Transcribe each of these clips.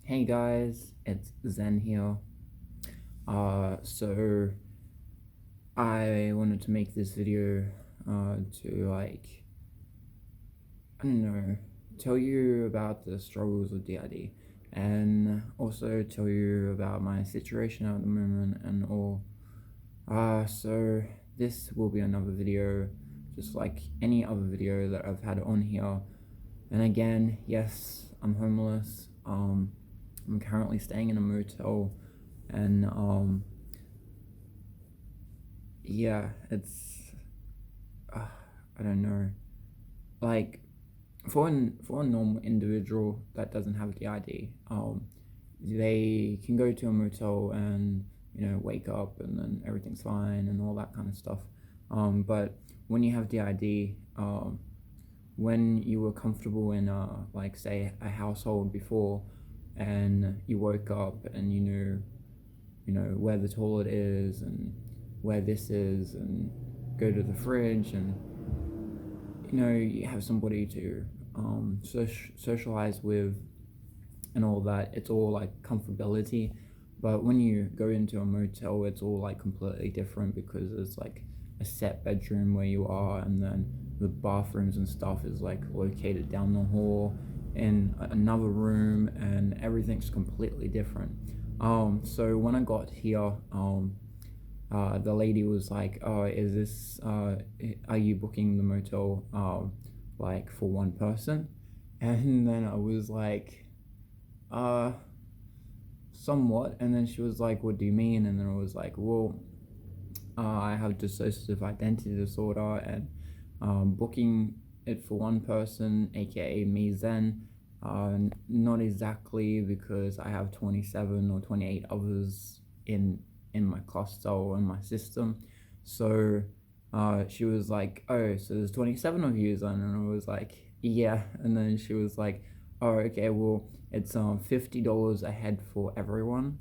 Hey guys, it's Zen here. So I wanted to make this video to I don't know, tell you about the struggles of DID and also tell you about my situation at the moment and all. So this will be another video just like any other video that I've had on here. And again, yes, I'm homeless. I'm currently staying in a motel, and yeah, it's I don't know, like for a normal individual that doesn't have the ID, they can go to a motel and wake up and then everything's fine and all that kind of stuff. But when you have the ID, when you were comfortable in like say a household before, and you woke up and you know where the toilet is and where this is, and go to the fridge, and you have somebody to socialize with and all that. It's all like comfortability. But when you go into a motel, it's all like completely different, because it's like a set bedroom where you are, and then the bathrooms and stuff is like located down the hall in another room, and everything's completely different. So when I got here, the lady was like, "Oh, is this? Are you booking the motel like for one person?" And then I was like, "Uh, somewhat." And then she was like, "What do you mean?" And then I was like, "Well, I have dissociative identity disorder, and booking it for one person, aka me, Zen. Not exactly, because I have 27 or 28 others in my cluster or in my system." So she was like, "Oh, so there's 27 of you then?" And I was like, "Yeah." And then she was like, "Oh, okay, well, it's $50 a head for everyone.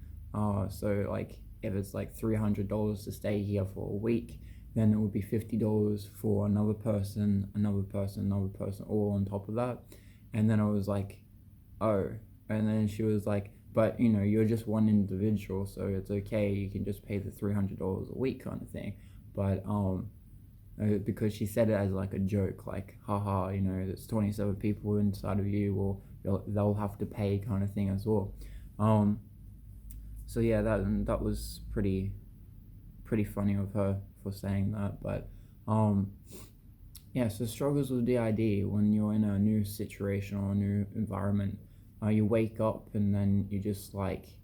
So like if it's like $300 to stay here for a week, then it would be $50 for another person, another person, another person, all on top of that." And then I was like, "Oh." And then she was like, "But you're just one individual, so it's okay, you can just pay the $300 a week," kind of thing. But because she said it as like a joke, like, haha, there's 27 people inside of you, or they'll have to pay, kind of thing as well. So yeah, that was pretty funny of her for saying that. But yeah, so struggles with DID when you're in a new situation or a new environment. You wake up and then you just like,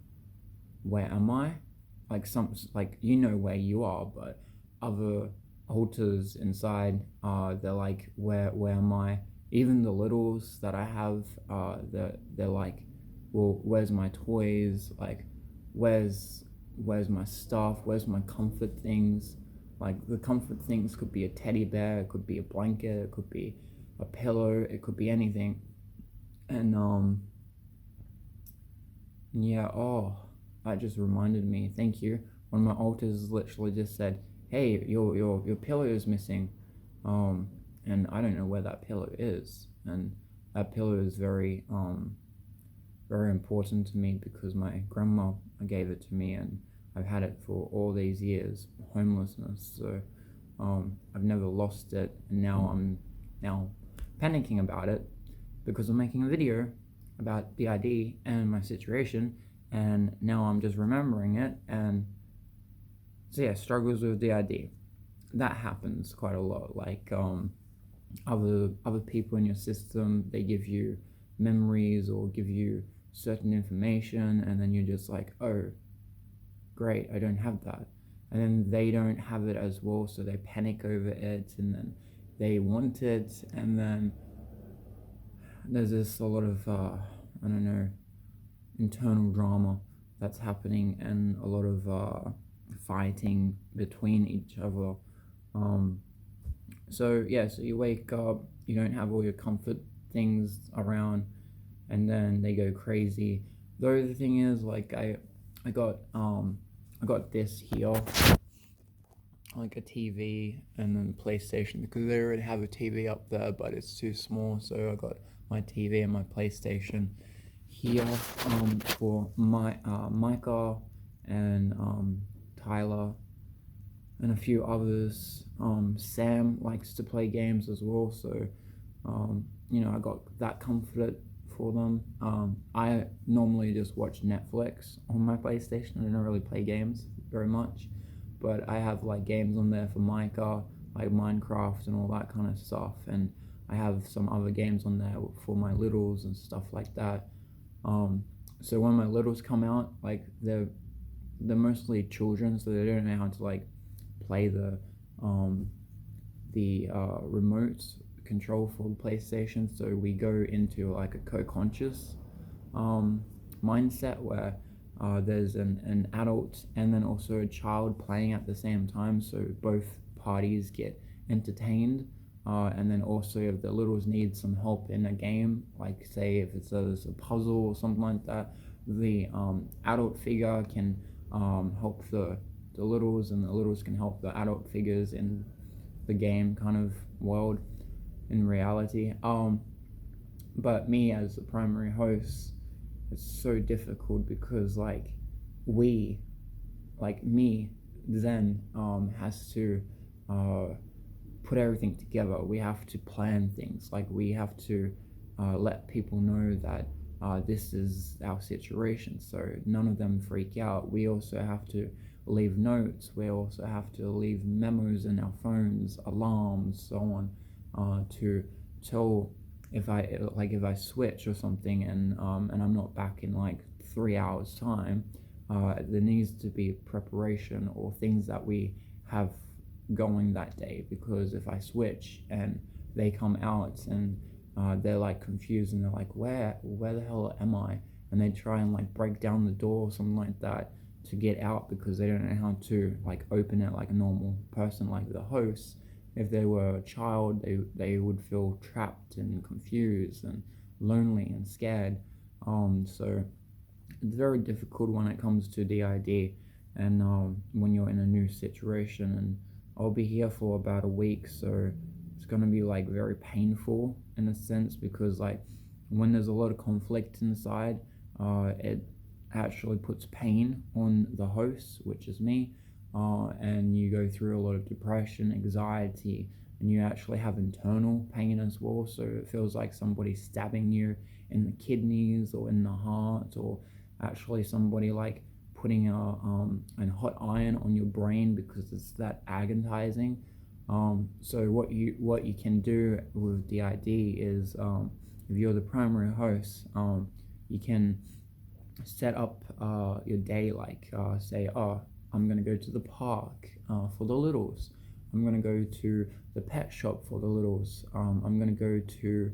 where am I? Like like where you are, but other alters inside, they're like, where am I? Even the littles that I have, they're like, well, where's my toys? Like, where's my stuff? Where's my comfort things? Like, the comfort things could be a teddy bear, it could be a blanket, it could be a pillow, it could be anything. And yeah, oh, that just reminded me. Thank you. One of my alters literally just said, "Hey, your pillow is missing," and I don't know where that pillow is. And that pillow is very important to me, because my grandma gave it to me, and I've had it for all these years, homelessness. So I've never lost it, and now I'm now panicking about it, because I'm making a video about the ID and my situation, and now I'm just remembering it. And so yeah, struggles with the ID. That happens quite a lot. Like other people in your system, they give you memories or give you certain information, and then you're just like, "Oh, great, I don't have that." And then they don't have it as well, so they panic over it, and then they want it, and then there's just a lot of I don't know, internal drama that's happening, and a lot of fighting between each other. So yeah, so you wake up, you don't have all your comfort things around, and then they go crazy. Though the thing is, like, I got this here, like a TV and then PlayStation, because they already have a TV up there, but it's too small. So I got my TV and my PlayStation here for Micah and Tyler and a few others. Sam likes to play games as well, so I got that comfort for them. I normally just watch Netflix on my PlayStation. I don't really play games very much, but I have like games on there for Micah, like Minecraft and all that kind of stuff, and I have some other games on there for my littles and stuff like that. So when my littles come out, like they're mostly children, so they don't know how to like play the remote control for the PlayStation. So we go into like a co-conscious mindset where there's an adult and then also a child playing at the same time, so both parties get entertained. And then also if the littles need some help in a game, like say if it's a puzzle or something like that, the adult figure can help the littles, and the littles can help the adult figures in the game kind of world in reality. But me as the primary host, it's so difficult because we me Zen has to put everything together. We have to plan things, like we have to let people know that this is our situation, so none of them freak out. We also have to leave notes, we also have to leave memos in our phones, alarms, so on, to tell if I switch or something, and I'm not back in like 3 hours time. There needs to be preparation or things that we have going that day, because if I switch and they come out and they're like confused and they're like, where the hell am I, and they try and like break down the door or something like that to get out because they don't know how to like open it like a normal person, like the host. If they were a child, they would feel trapped and confused and lonely and scared. So it's very difficult when it comes to DID, and when you're in a new situation. And I'll be here for about a week, so it's gonna be like very painful in a sense, because like when there's a lot of conflict inside, it actually puts pain on the host, which is me, and you go through a lot of depression, anxiety, and you actually have internal pain as well. So it feels like somebody's stabbing you in the kidneys or in the heart, or actually somebody like putting a hot iron on your brain because it's that agonizing. So what you can do with DID is, if you're the primary host, you can set up your day, like say, I'm gonna go to the park for the littles. I'm gonna go to the pet shop for the littles. I'm gonna go to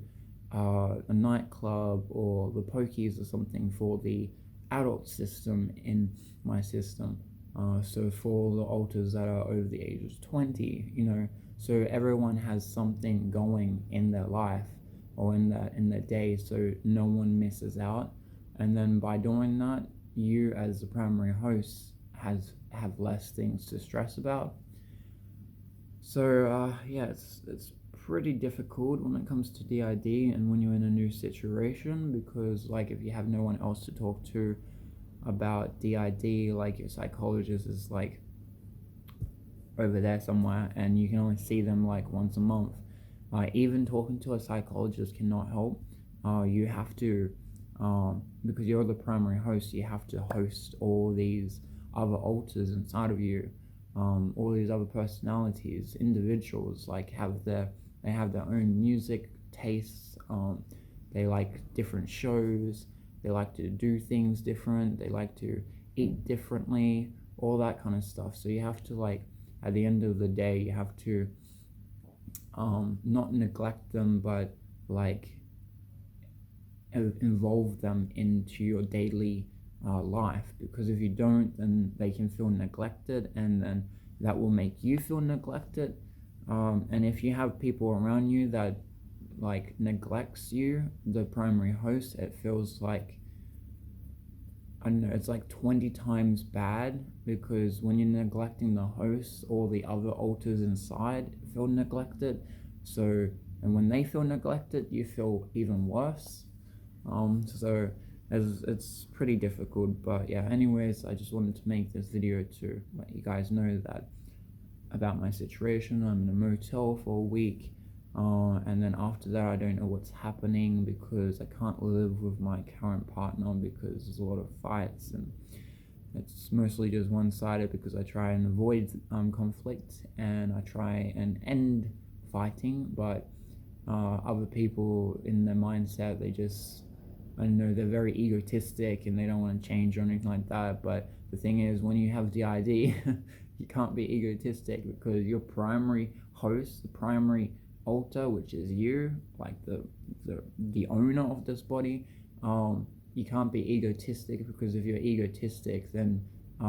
a nightclub or the pokies or something for the adult system in my system. So for the alters that are over the age of 20, so everyone has something going in their life or in their day, so no one misses out. And then by doing that, you as the primary host have less things to stress about. So yeah, it's pretty difficult when it comes to DID and when you're in a new situation, because like if you have no one else to talk to about DID, like your psychologist is like over there somewhere and you can only see them like once a month. Even talking to a psychologist cannot help. You have to, because you're the primary host, you have to host all these other alters inside of you, all these other personalities, individuals, like they have their own music tastes, they like different shows, they like to do things different, they like to eat differently, all that kind of stuff. So you have to, like, at the end of the day, you have to not neglect them, but like involve them into your daily life, because if you don't, then they can feel neglected, and then that will make you feel neglected. And if you have people around you that like neglects you, the primary host, it feels like, I don't know, it's like 20 times bad, because when you're neglecting the host, all the other alters inside feel neglected. So, and when they feel neglected, you feel even worse. So as it's pretty difficult. But yeah, anyways, I just wanted to make this video to let you guys know that about my situation. I'm in a motel for a week, and then after that I don't know what's happening, because I can't live with my current partner because there's a lot of fights, and it's mostly just one-sided, because I try and avoid conflict, and I try and end fighting, but other people in their mindset, they just, I don't know, they're very egotistic and they don't want to change or anything like that. But the thing is, when you have DID, you can't be egotistic, because your primary host, the primary alter, which is you, like the owner of this body, you can't be egotistic, because if you're egotistic, then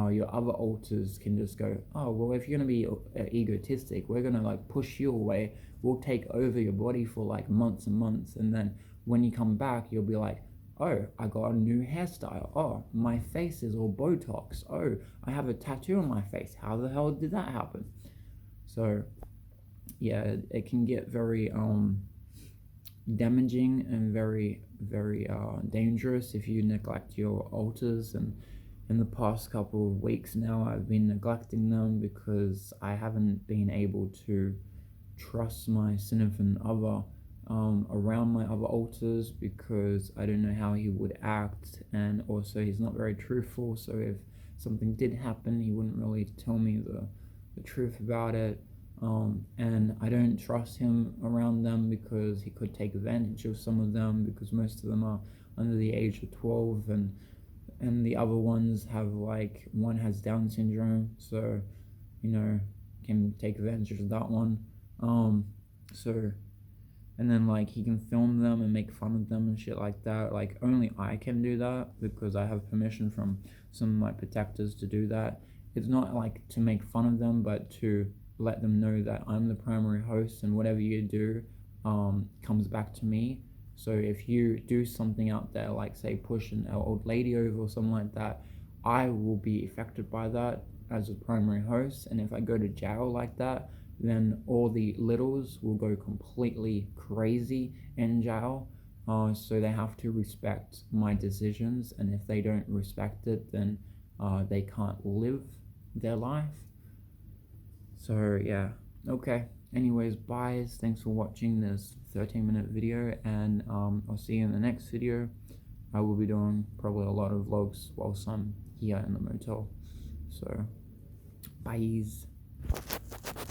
your other alters can just go, oh well, if you're gonna be egotistic, we're gonna like push you away, we'll take over your body for like months and months, and then when you come back, you'll be like, oh, I got a new hairstyle, oh, my face is all Botox, oh, I have a tattoo on my face, how the hell did that happen? So yeah, it can get very damaging and very dangerous if you neglect your alters. And in the past couple of weeks now, I've been neglecting them because I haven't been able to trust my significant other around my other alters, because I don't know how he would act, and also he's not very truthful, so if something did happen, he wouldn't really tell me the truth about it. And I don't trust him around them, because he could take advantage of some of them, because most of them are under the age of 12, and the other ones have, like, one has Down syndrome, so can take advantage of that one. So, and then like he can film them and make fun of them and shit like that. Like, only I can do that, because I have permission from some of my protectors to do that. It's not like to make fun of them, but to let them know that I'm the primary host, and whatever you do comes back to me. So if you do something out there, like say push an old lady over or something like that, I will be affected by that as a primary host. And if I go to jail like that, then all the littles will go completely crazy in jail. So they have to respect my decisions, and if they don't respect it, then they can't live their life. So yeah, okay. Anyways, bye. Thanks for watching this 13-minute video, and I'll see you in the next video. I will be doing probably a lot of vlogs whilst I'm here in the motel. So, bye.